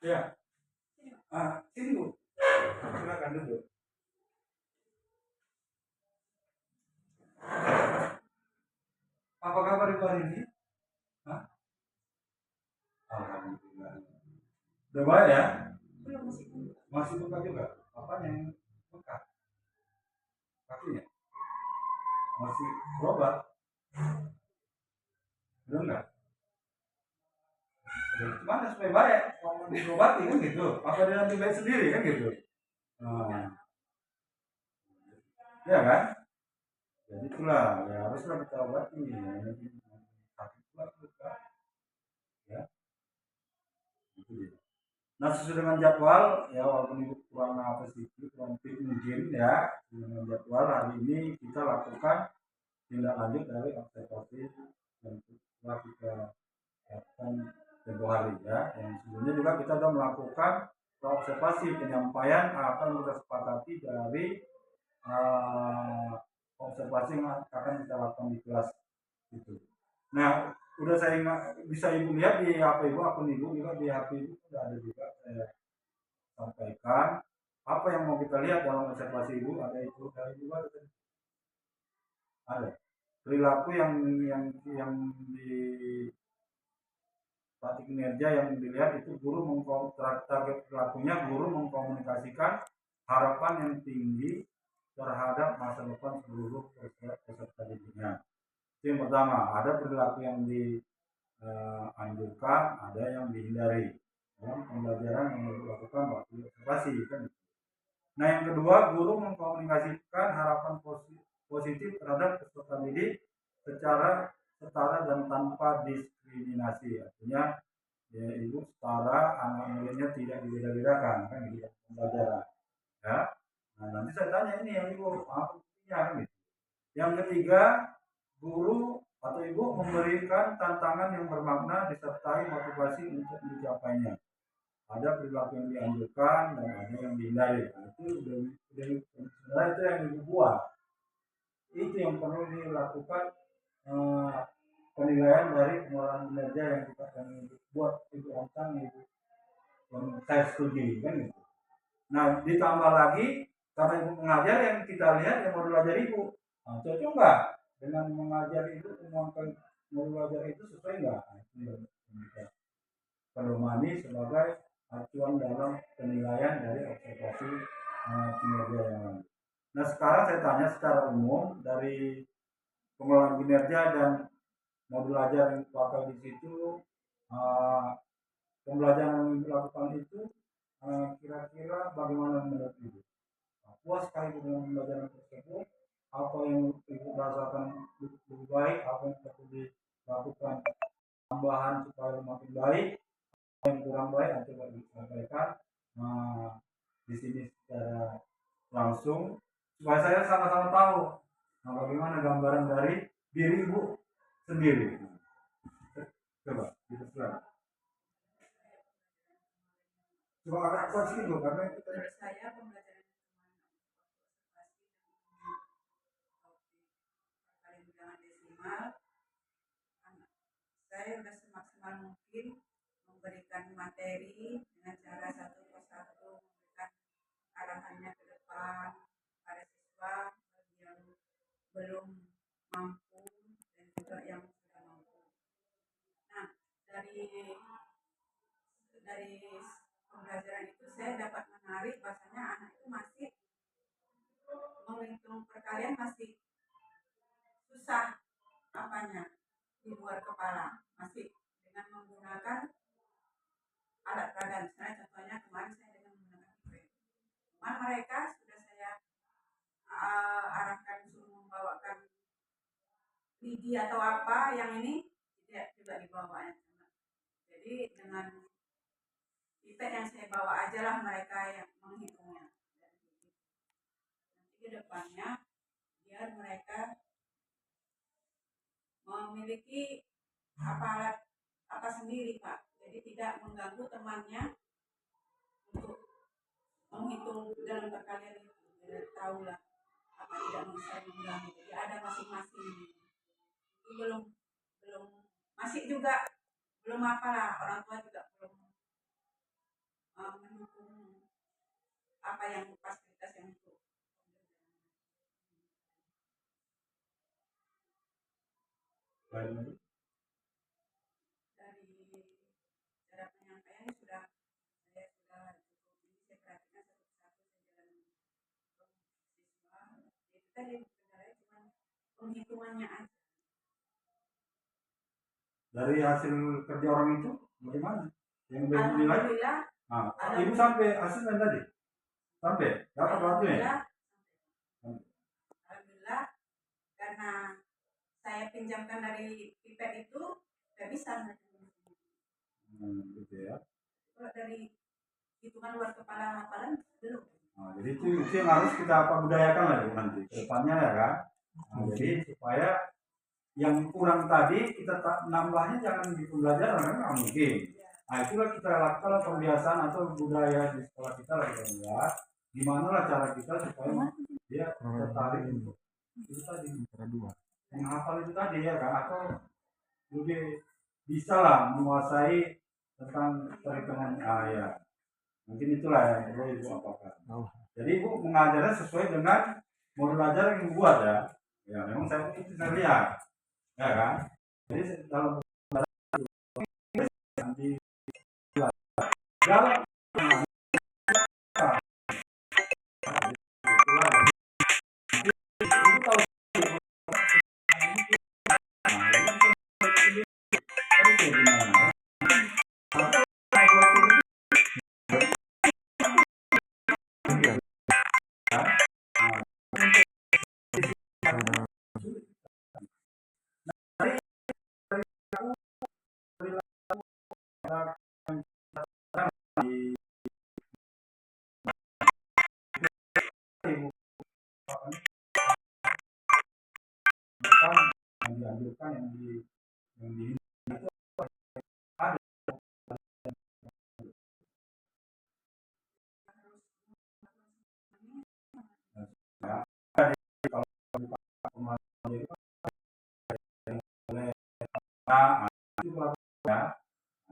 Ya, sini Bu, silakan duduk. Apa kabar Ibu hari ini? Hah? Alhamdulillah. Udah baik ya? Belum, masih buka juga. Apa yang buka? Kakinya masih berobat? Belum nggak? Ya, gimana supaya baik? Mau diobati kan gitu? Apa dia nanti baik sendiri kan gitu? Nah, ya kan? Jadi itulah, ya haruslah kita obati. Sakit pula juga, ya. Itu dia. Nah, sesuai dengan jadwal, ya walaupun itu kurang apa sedikit, kurang fit mungkin ya, dengan jadwal hari ini kita lakukan tindak lanjut dari observasi yang telah kita lakukan tempoh hari ya. Yang sebelumnya juga kita sudah melakukan observasi penyampaian apa yang kita sepakati dari uh, observasi yang akan kita lakukan di kelas itu. Nah, udah saya bisa ibu lihat di HP ibu, akun ibu juga di HP ibu sudah ada juga saya sampaikan apa yang mau kita lihat dalam observasi ibu. Ada itu dari ibu ada perilaku yang di praktik kinerja yang dilihat itu guru target perilakunya guru mengkomunikasikan harapan yang tinggi terhadap masa depan seluruh peserta didiknya. Itu yang pertama, ada perilaku yang dianjurkan, ada yang dihindari dalam pembelajaran yang dilakukan waktu observasi kan. Nah, yang kedua, guru mengkomunikasikan harapan positif terhadap peserta didik secara setara dan tanpa diskriminasi. Artinya, ya, ibu setara, anak muridnya tidak dibeda-bedakan kan gitu pembelajaran. Ya. Nah, nanti saya tanya ini yang ibu apa buktinya kan gitu. Yang ketiga, guru atau ibu memberikan tantangan yang bermakna disertai motivasi untuk mencapainya. Ada perilaku yang dianjurkan dan ada yang dihindari. Nah, itu sebenarnya itu yang ibu buat. Itu yang perlu dilakukan eh, penilaian dari pengelolaan kinerja yang kita akan buat ibu tentang ibu yang saya studi kan gitu. Nah, ditambah lagi karena ibu mengajar yang kita lihat yang mau belajar ibu. Nah, cocok nggak dengan mengajar itu kemampuan mau belajar itu sesuai nggak? Nah, itu yang kita pedomani sebagai acuan dalam penilaian dari observasi kinerja yang lain. Nah, sekarang saya tanya secara umum dari pengelolaan kinerja dan mau belajar yang pakai di situ, uh, pembelajaran yang dilakukan itu kira-kira bagaimana menurut ibu? Puas sekali dengan pembelajaran tersebut? Apa yang ibu rasakan lebih baik? Apa yang perlu dilakukan tambahan supaya makin baik? Yang kurang baik coba disampaikan di sini secara langsung supaya saya sama-sama tahu bagaimana gambaran dari diri ibu sendiri. Coba dipersilakan. Coba agak kuat sedikit karena kita saya pembelajaran kali bilangan desimal, saya sudah semaksimal mungkin memberikan materi dengan cara satu persatu memberikan arahannya ke depan pada siswa yang belum mampu dan juga yang sudah mampu. Nah, dari pembelajaran itu saya dapat menarik bahasanya anak itu masih menghitung perkalian masih susah apanya di luar kepala, masih dengan menggunakan alat peraga. Misalnya contohnya kemarin saya dengan menggunakan kue. Cuman mereka sudah saya arahkan suruh membawakan lidi atau apa yang ini tidak juga dibawanya. Jadi dengan iPad yang saya bawa aja lah mereka yang menghitungnya. Nanti ke depannya biar mereka memiliki alat apa sendiri Pak. Jadi tidak mengganggu temannya untuk menghitung dalam perkalian itu. Jadi tahu lah apa tidak bisa mengganggu. Jadi ada masing-masing. Itu belum masih juga belum apa lah, orang tua juga belum mendukung apa yang fasilitas yang untuk Lain dari cara penyampaiannya sudah saya sudah cukup ini saya perhatikan satu-satu saya jalan siswa itu tadi kendalanya cuma penghitungannya aja. dari hasil kerja orang itu bagaimana? Yang bernilai? Alhamdulillah. Ibu sampai hasilnya tadi? Sampai? Dapat waktunya? Alhamdulillah, karena saya pinjamkan dari pipet itu nggak bisa. Gitu ya. Kalau dari hitungan luar kepala hafalan belum. Jadi itu yang harus kita budayakan lah nanti ke depannya ya kan. Jadi supaya yang kurang tadi kita nambahnya jangan di pembelajaran kan nggak mungkin. Itulah kita lakukan kebiasaan atau budaya di sekolah kita lah kita buat. Gimana lah cara kita supaya dia tertarik untuk itu tadi menghafal itu tadi ya kan, atau lebih bisa lah menguasai tentang perhitungan ya. Mungkin itulah yang perlu ibu apakan. Jadi ibu mengajarnya sesuai dengan modul ajar yang dibuat ya. Ya memang saya lihat ya kan. Jadi dalam di dalam dianjurkan yang di itu ada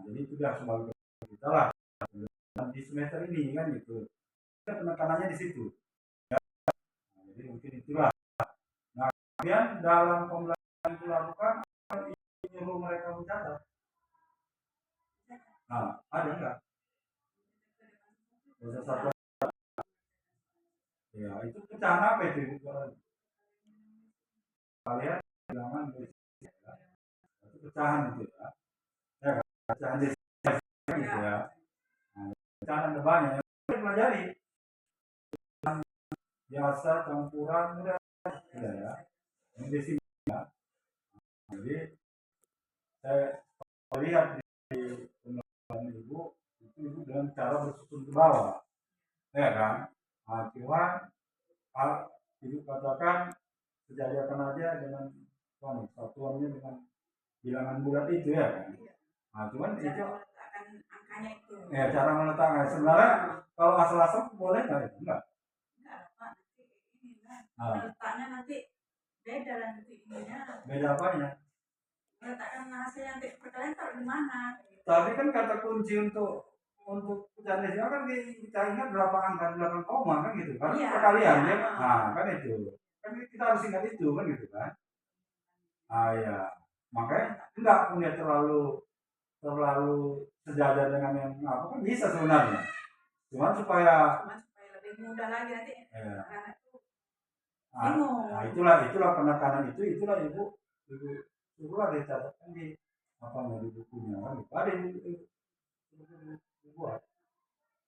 jadi itu dia sebagai kita lah di semester ini kan gitu, penekanannya di situ ya. Jadi mungkin itulah. Nah kemudian dalam pembelajaran dilakukan nyuruh mereka mencatat. Ada enggak? Dosa satu. Ya itu pecahan apa itu? Kalian bilangan itu pecahan itu ya. Ya kan? Pecahan desa gitu ya. Pecahan ada banyak yang pelajari. Biasa campuran udah ya. Ini di sini ya. Jadi saya lihat di penelitian ibu itu dengan cara bersusun ke bawah, ya kan? Cuman ibu katakan sejadikan aja dengan satuannya dengan bilangan bulat itu ya kan? Cuman itu angkanya itu. Ya cara meletaknya sebenarnya kalau asal-asal boleh nggak? Enggak. Letaknya nanti beda nanti ininya. Beda apanya? Meletakkan hasil nanti perkalian taruh di mana? Tapi kan kata kunci untuk pecahan desimal kan kita ingat berapa angka 8 koma kan gitu kan, iya, perkalian ya. Kan itu kan kita harus ingat itu kan gitu kan. Ya makanya enggak punya terlalu sejajar dengan yang apa kan bisa sebenarnya, cuman supaya lebih mudah lagi nanti itulah penekanan itulah ibu dicatatkan di apa di bukunya kan ada ibu buat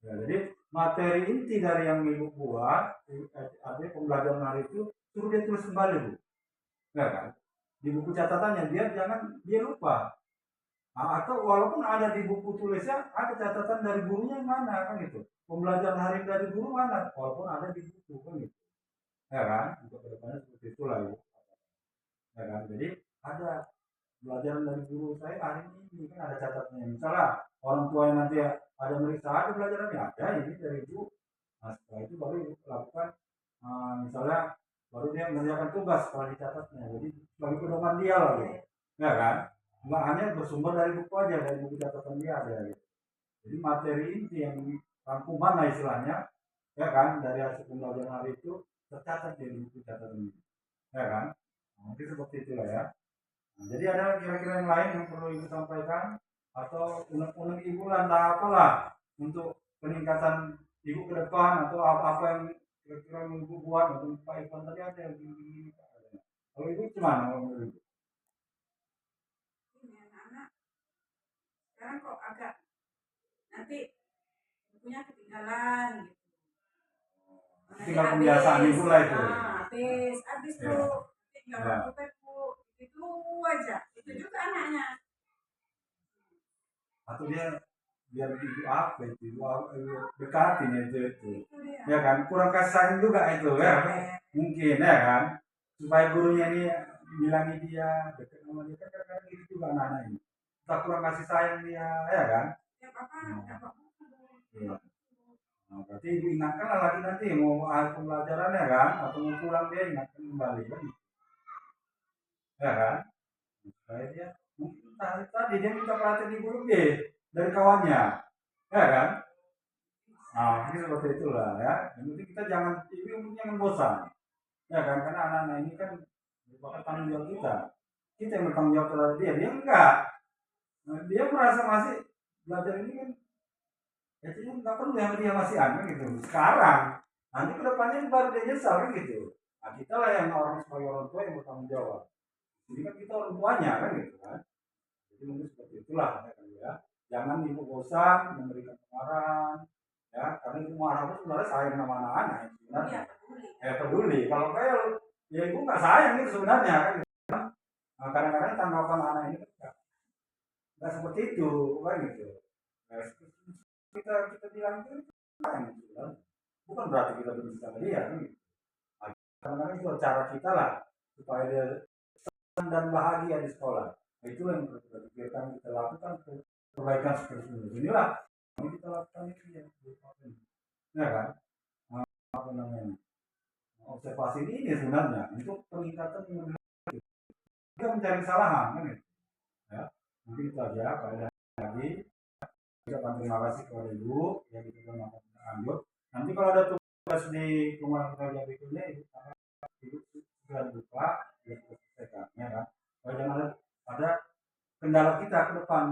ya. Jadi materi inti dari yang ibu buat artinya pembelajaran hari itu suruh dia tulis kembali bu, ya kan, di buku catatannya jangan dia lupa. Atau walaupun ada di buku tulisnya ada catatan dari gurunya yang mana kan itu, pembelajaran hari dari guru mana walaupun ada di buku kan gitu, ya kan, untuk kedepannya seperti itulah ya kan. Jadi ada pelajaran dari guru saya hari ini kan ada catatannya, misalnya orang tua yang nanti ada meriksa ada pelajarannya ada ini dari ibu. Setelah itu baru lakukan misalnya baru dia mengerjakan tugas setelah dicatatnya, jadi bagi pedoman dia lah gitu, ya kan, nggak hanya bersumber dari buku aja, dari buku catatan dia ada gitu. Jadi materi inti yang rangkuman lah istilahnya, ya kan, dari hasil pembelajaran hari itu tercatat di buku catatan ini, ya kan. Mungkin seperti itulah ya. Nah, jadi ada kira-kira yang lain yang perlu ibu sampaikan atau unek-unek ibu lah apalah untuk peningkatan ibu ke depan atau apa yang kira-kira yang ibu buat untuk Pak Ivan tadi ada yang gini. Kalau ibu gimana kalau menurut ibu? Ini anak-anak sekarang kok agak nanti bukunya ketinggalan gitu. Tinggal pembiasaan ibu lah itu. Habis Ya. tuh tinggal Ya. bu itu aja. Itu juga anaknya. Atau dia biar ibu apa itu ibu dekatin itu Itu dia. ya kan, kurang kasih sayang juga itu ya mungkin ya kan, supaya gurunya ini bilangi dia dekat sama dia kan kadang-kadang gitu juga anak-anak ini kita kurang kasih sayang dia ya kan. Ya papa dapat buku. Iya. Nah, berarti ibu ingatkan lagi nanti mau akhir pembelajaran ya kan, atau mau pulang dia ingatkan kembali kan, ya kan, supaya dia mungkin tadi dia minta perhatian ibu lebih dari kawannya, ya kan. Nah, ini seperti itulah ya. Yang penting kita jangan jangan bosan, ya kan? Karena anak-anak ini kan merupakan tanggung jawab kita. Kita yang bertanggung jawab terhadap dia, dia enggak. Nah, dia merasa masih belajar ini kan, kayaknya nggak perlu yang dia masih aneh gitu. Sekarang, nanti kedepannya baru dia nyesal kan gitu. Nah, kita lah yang orang sebagai orang tua yang bertanggung jawab. Jadi kan kita orang tuanya kan gitu kan. Jadi mungkin seperti itulah ya kan ya. Jangan ibu bosan memberikan pengarahan, ya karena ibu marah itu sebenarnya sayang sama anak-anak sebenarnya. Iya, Peduli kalau kayak ya ibu nggak sayang itu sebenarnya kan. Nah, kadang-kadang tanggapan anak ini kan nggak seperti itu kan gitu. Nah, kita bilang itu sayang gitu kan, bukan berarti kita benci sama dia kan gitu. Nah, kadang-kadang itu cara kita lah supaya dia senang dan bahagia di sekolah. Nah, itu yang perlu kita pikirkan, kita lakukan perbaikan seperti ini. Inilah yang kita lakukan itu ya kan. Nah, apa namanya, observasi ini sebenarnya untuk peningkatan kita mencari kesalahan kan ya. Mungkin itu aja kalau ada lagi kita terima kasih kepada ibu yang kita telah lanjut. Nanti kalau ada tugas di rumah kerja berikutnya ibu sudah buka ya selesaikan ya kan. Kalau jangan ada kendala kita ke depan